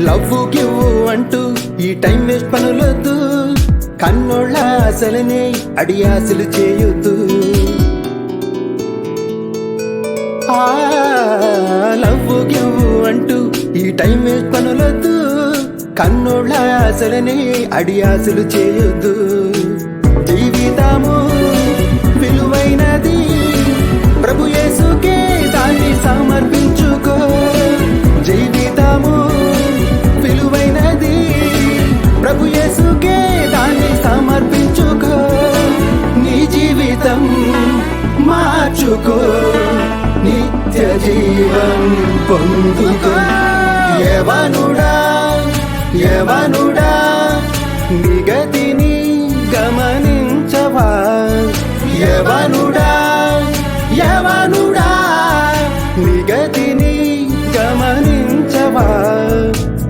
Love give అంటూ ఈ time waste పనులొద్దు, కన్నోళ్ళ ఆశలనే అడియాసలు చేయొద్దు. లవ్వు గివ్వు అంటూ ఈ టైం వేస్ట్ పనులొద్దు, కన్నోళ్ళ ఆశలనే అడియాసలు చేయొద్దు. జీవితము విలువైనది, ప్రభు యేసుకే దాన్ని సమర్పించుకో. జీవితము విలువైనది, ప్రభు యేసుకే దాన్ని సమర్పించుకో. నీ జీవితం మార్చుకో, నిత్య జీవం పొందుకో. యవనుడా యవనుడా, నీ గతిని గమనించవా? యవనుడా